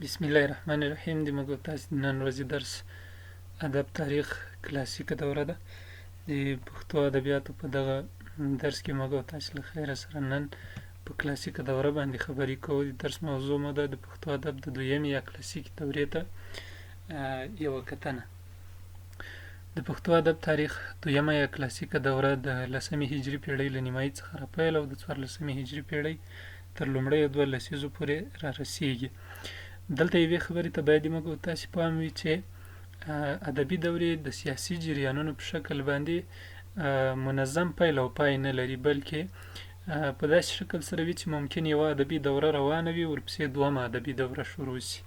بسم الله الرحمن الرحیم. د موږ تاسو د نن ورځې درس ادب تاریخ کلاسیکه دوره ده. د پښتو ادبیاتو په دغه درس کې موږ تاسو له خیره سره نن په کلاسیکه دوره باندې خبرې کوو. د درس موضوع مو ده د پښتو ادب د دویمې یا کلاسیکي دورې ته یوه کتنه. د پښتو ادب تاریخ دویمه یا کلاسیکه دوره د 10مې هجري پیړۍ له نیمایي څخه راپیل او د 14مې هجري پیړۍ تر لومړیو 12 لسیزو پورې را رسیږي. دلته یوې خبرې ته باید موږ تاسې پام وي چې ادبي دورې د سیاسي جریانونو په شکل باندې منظم پیل او پای نه لري، بلکې په داسې شکل سره وي چې ممکن یوه ادبي دوره روانه وي ورپسې دومه ادبي دوره شروع شي.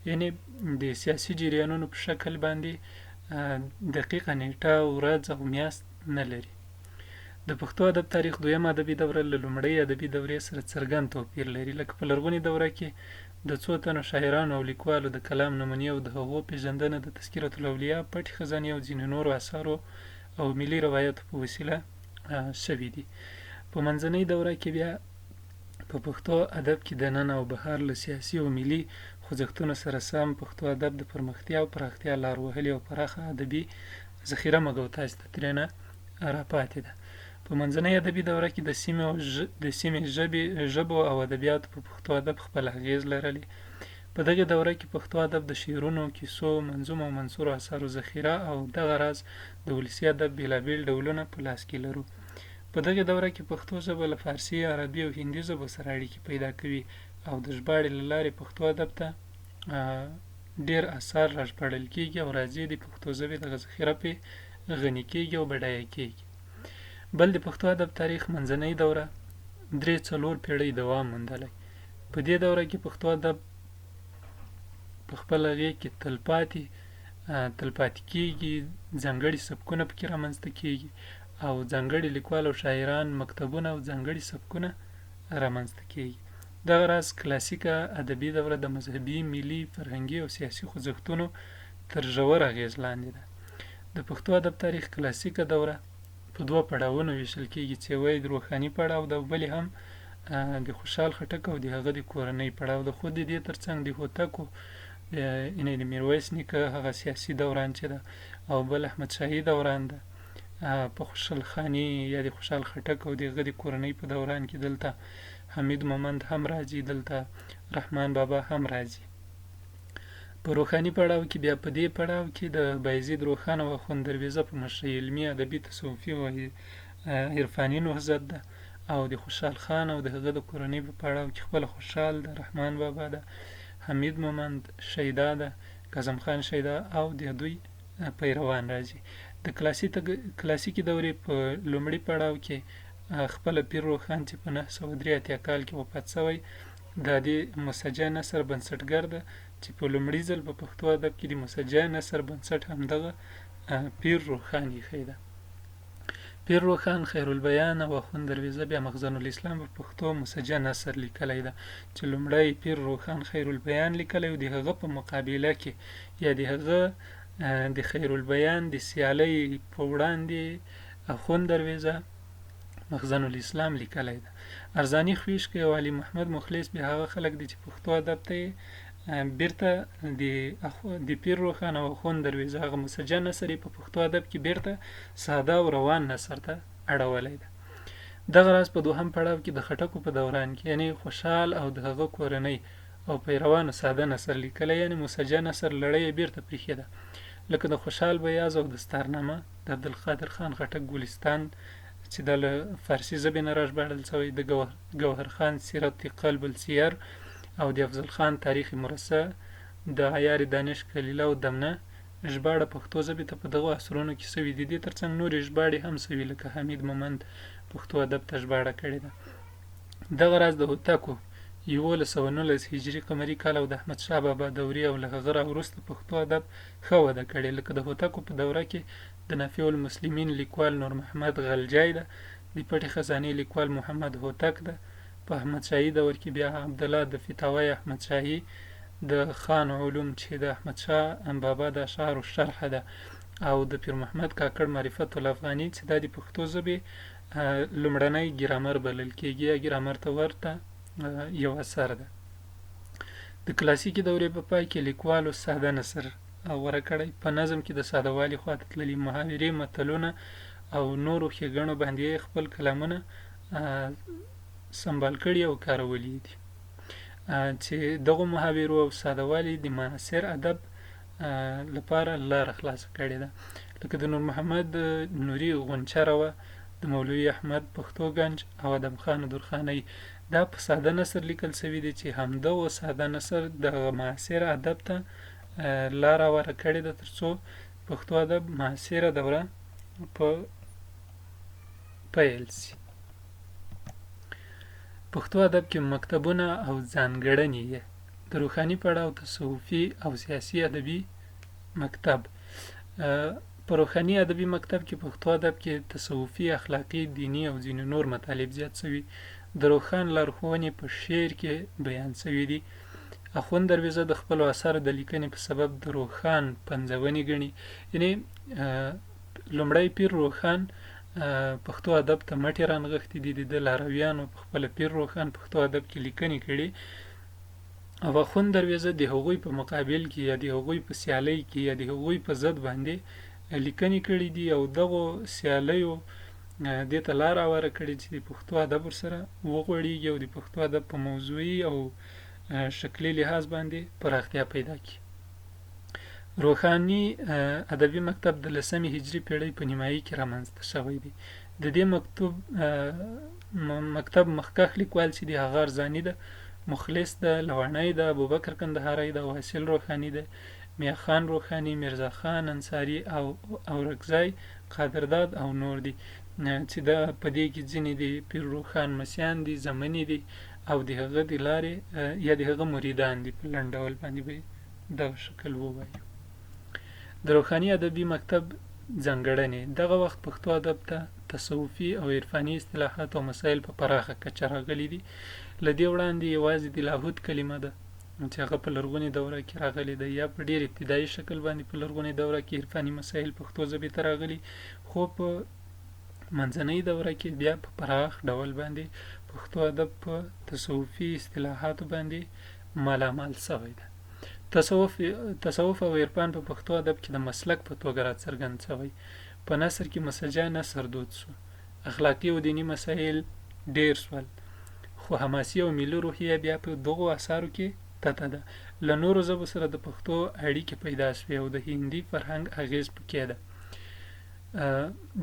یعنې د سیاسي جریانونو په شکل باندې دقیقه نیټه، ورځ او میاشت نه لري. د پښتو ادب تاریخ دویمه ادبي دوره له لومړۍ ادبي دورې سره څرګند توپیر لري. لکه په لرغونې دوره کې د څو تنو شاعرانو او لیکوالو د کلام نمونې او د هغو پیژندنه د تذکرة الاولیاء، پټې خزانې او ځینې نورو اثارو او ملي روایتو په وسیله شوي دي. په منځنۍ دوره کې بیا په پښتو ادب کې د نن او بهار له سیاسي او ملي خوځښتونو سره سم پښتو ادب د پرمختیا او پراختیا لار وهلې او پراخه ادبي ذخیره موږ تاسو ته ترېنه راپاتې ده. په منځنۍ ادبي دوره کې د سیمې ژبو او ادبیاتو په پښتو ادب خپل اغیز لرلی. په دغه دوره کې پښتو ادب د شعرونو، کیسو، منظوم او منثورو اثارو ذخیره او دغه راز د ولسي ادب بېلابېل ډولونه په لاس کې لرو. په دغه دوره کې پښتو ژبه له فارسي، عربي او هندي ژبو سره اړیکې پیدا کوي او د ژباړې له لارې پښتو ادب ته ډېر اثار راژباړل کېږي او راځي د پښتو ژبې دغه ذخیره پرې غني کېږي او بډایه کېږي. بل د پښتو ادب تاریخ منځنۍ دوره 3-4 پیړۍ دوام موندلی. په دې دوره کې پښتو ادب په خپل غېږ کې تلپاتې کېږي، ځانګړي سبکونه پکې رامنځته کېږي او ځانګړي لیکوال او شاعران، مکتبونه او ځانګړي سبکونه رامنځته کېږي. دغه راز کلاسیکه ادبي دوره د مذهبي، ملي، فرهنګي او سیاسي خوځښتونو تر ژور اغېز لاندې ده. د پښتو ادب تاریخ کلاسیکه دوره په 2 پړاوونو ویشل کېږي چې یو یې د روښاني پړاو ده او بل هم د خوشحال خټک او د هغه د کورنۍ پړاو ده. خو د دې ترڅنګ د هوتکو یعنې د میرویس نیکه هغه سیاسي دوران چې ده او بل احمدشاهي دوران ده. په خوشحال خاني یا د خوشحال خټک او د هغه د کورنۍ په دوران کې دلته حمید مومند هم راځي، دلته رحمان بابا هم راځي. په روښاني پړاو کې بیا په دې پړاو کې د بایزید روښان او اخوند درویزه په مشرۍ علمي، ادبي، تصوفي او عرفاني نهضت ده او د خوشحال خان او د هغه د کورنۍ په پړاو کې خپله خوشحال ده، رحمان بابا ده، حمید مومند، شیدا ده، کاظم خان شیدا او د دوی پیروان راځي. د کلاسیکي دورې په لومړي پړاو کې خپله پیر روښان چې په 983 کال کې وفات شوی، دا د مسجع نثر بنسټګر ده چې په لومړي ځل په پښتو ادب کې د مسجع نثر بنسټ همدغه پیر روښان ایښی ده. پیر روښان، خیرالبیان او اخوند درویزه بیا مخزن الاسلام په پښتو مسجع نثر لیکلی ده چې لومړی پیر روښان خیرالبیان لیکلی او د هغه په مقابله کې یا د هغه د خیرالبیان د سیالۍ په وړاندې اخوند درویزه مخزن الاسلام لیکلی ده. ارزاني خویشکی او علي محمد مخلص بیا هغه خلک دي چې پښتو ادب ته بیرته د پیر روښان او اخوند درویزه هغه مسجع نثر په پښتو ادب کې بیرته ساده او روان نثر ته اړولی ده. دغه راز په دوهم پړاو کې د خټکو په دوران کې یعنې خوشحال او د هغه کورنۍ او پیروانو ساده نثر لیکلی، یعنې مسجع نثر لړۍ یې بیرته پرېښې ده. لکه د خوشحال بیاز او دستارنامه د عبدالقادر خان خټک ګلستان چې دا له فارسي ژبې نه راژباړل شوی، د ګوهرخان سیرت قلب السیر او د افضل خان تاریخ مرصع، د عیار دانش کلیله او دمنه ژباړه پښتو ژبې ته په دغو عصرونو کې شوي دي. دې ترڅنګ نورې ژباړې هم شوي لکه حمید مومند پښتو ادب ته ژباړه کړې ده. دغه راز د هوتکو 1119 هجري قمري کال او د احمدشاه بابا دورې او له هغه راوروسته پښتو ادب ښه وده کړې. لکه د هوتکو په دوره کې د نافع المسلمین لیکوال نور محمد غلجی ده، د پټې خزانې لیکوال محمد هوتک ده. په احمدشاهي دور کې بیا عبدالله د فتاوی احمدشاهي، د خان علوم چې د احمدشاه بابا د اشعارو شرحه ده او د پیر محمد کاکړ معرفت الافغاني چې دا د پښتو ژبې لومړنی ګرامر بلل کېږي یا ګرامر ته ورته یو اثر ده. د کلاسیکي دورې په پای کې لیکوالو ساده نثر غوره کړی. په نظم کې د ساده والي خواته تللي محاورې، متلونه او نورو ښېګڼو باندې خپل کلامونه سمبال کړي او کارولي دي، چې دغو محاورو او ساده والي د معاصر ادب لپاره لاره خلاصه کړې ده، لکه د نور محمد نوري غنچه روه، د مولوي احمد پښتو ګنج او ادم خان درخانۍ. دا په ساده نثر لیکل شوي دي چې همدغه ساده نثر د معاصر ادب ته لاره هواره کړې ده ترڅو پښتو ادب معاصره دوره په پیل سي. پښتو ادب کې مکتبونه او ځانګړنې یې د روښاني پړاو تصوفي او سیاسي ادبي مکتب. په روښاني ادبي مکتب کې پښتو ادب کې تصوفي، اخلاقي، دیني او ځینې نور مطالب زیات شوي. د روښان لارښوونې په شعر کې بیان شوي دي. اخوند درویزه د خپلو اثارو د لیکنې په سبب د روښان پنځونې ګڼي، یعنې لومړی پیر روښان پښتو ادب ته مټې رانغښتې دي. د لارویانو په خپله پیر روښان پښتو ادب کې لیکنې کړي او اخوند درویزه د هغوی په مقابل کې یا د هغوی په سیالۍ کې یا د هغوی په ضد باندې لیکنې کړي دي او دغو سیالیو دې ته لاره هواره کړې چې د پښتو ادب ورسره وغوړېږي او د پښتو ادب په موضوعي او شکلي لحاظ باندې پراختیا پیدا کړي. روښاني ادبي مکتب د 10مې هجري پیړۍ په نیمایي کې رامنځته شوی دی. د دې مکتب مخکښ لیکوال چې دی هغه ارزاني ده، مخلص ده، لوڼی ده، ابوبکر کندهاری ده، واصل روښاني ده، میاخان روښاني، میرزا خان انصاري او اورکزی قادرداد او نور دي، چې دا په دې کې ځینې د پیر روښان مسیان دي، زمنې دي او د هغه د لارې یا د هغه مریدان دي. په لنډ ډول باندې به دغه شکل ووایو. د روښاني ادبي مکتب ځانګړنې: دغه وخت پښتو ادب ته تصوفي او عرفاني اصطلاحات او مسایل په پراخه کچه راغلي دي. له دې وړاندې یوازې د لاهوت کلمه ده چې هغه په لرغونې دوره کې راغلې ده، یا په ډېر ابتدایي شکل باندې په لرغونې دوره کې عرفاني مسایل پښتو ژبې ته راغلي، خو په منځنۍ دوره کې بیا په پراخ ډول باندې پښتو ادب په تصوفي اصطلاحاتو باندې مالامال شوی ده. تصوف او عرفان په پښتو ادب کې د مسلک په توګه راڅرګند شوی. په نثر کې مسجع نثر دود شو. اخلاقي او دیني مسایل ډېر شول، خو حماسي او ملي روحیه بیا په دغو اثارو کې تته ده. له نورو ژبو سره د پښتو اړیکې پیدا شوې او د هندي فرهنګ اغیز پکې ده.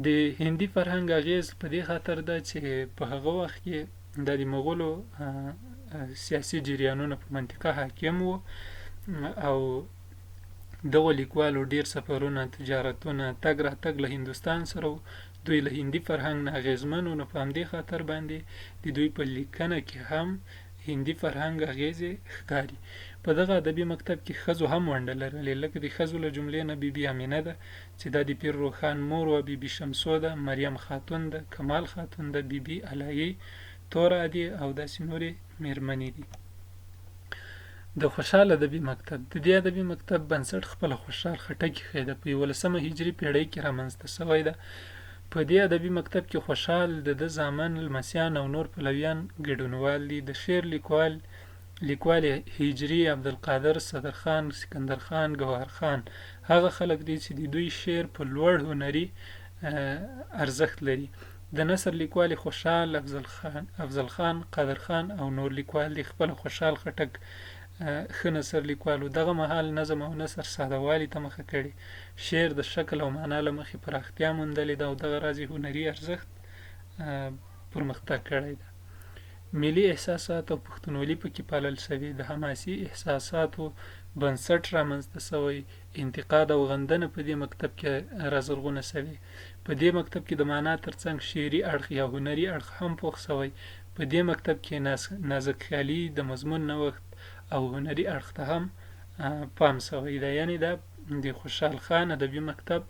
د هندي فرهنګ اغیز په دې خاطر ده چې په هغه وخت کې د مغولو سیاسي جریانونه په منطقه حاکم وو او دغو لیکوالو ډیر سفرونه، تجارتونه، تګ راتګ له هندوستان سره دوی له هندي فرهنګ نه اغیزمن وو، نو په همدې خاطر باندې د دوی په لیکنه کې هم هندي فرهنګ اغیزې ښکاري. په دغه ادبي مکتب کې ښځو هم ونډه لرلې، لکه د ښځو له جملې نه بي بي امینه ده چې دا د پیر روښان مور وه، بي بي شمسو ده، مریم خاتون ده، کمال خاتون ده، بي بي علایي، تور عادي او داسې نورې میرمنې دي. د خوشحال ادبي مکتب: د دې ادبي مکتب بنسټ خپله خوشحال خټک ایښی ده. په 11مه هجري پیړۍ کې رامنځته شوی ده. په دې ادبي مکتب کې خوشحال، د ده زامن، لمسیان او نور پلویان ګډونوال دي. د شعر لیکوال هجري، عبدالقادر، صدرخان، سکندرخان، ګوهرخان هغه خلک دي چې د دوی شعر په لوړ هنري ارزښت لري. د نثر لیکوال خوشحال، افضل خان، قادرخان او نور لیکوال دي. خپل خوشحال خټک ښه نثر لیکوال و. دغه مهال نظم او نثر ساده والي ته مخه کړې. شعر د شکل او معنا له مخې پراختیا موندلې ده او دغه راز هنري ارزښت پرمختګ کړی ده. ملي احساسات او پښتونولي پکې پالل شوي. د حماسي احساساتو بنسټ رامنځته شوی. انتقاد او غندنه په دې مکتب کې رازرغونه شوې. په دې مکتب کې د معنا ترڅنګ شعري اړخ یا هنري اړخ هم پوخ شوی. په دې مکتب کې نازک خیالي، د مضمون نوښت او هنري اړخ ته هم پام شوی ده. یعنې دا د خوشحال خان ادبي مکتب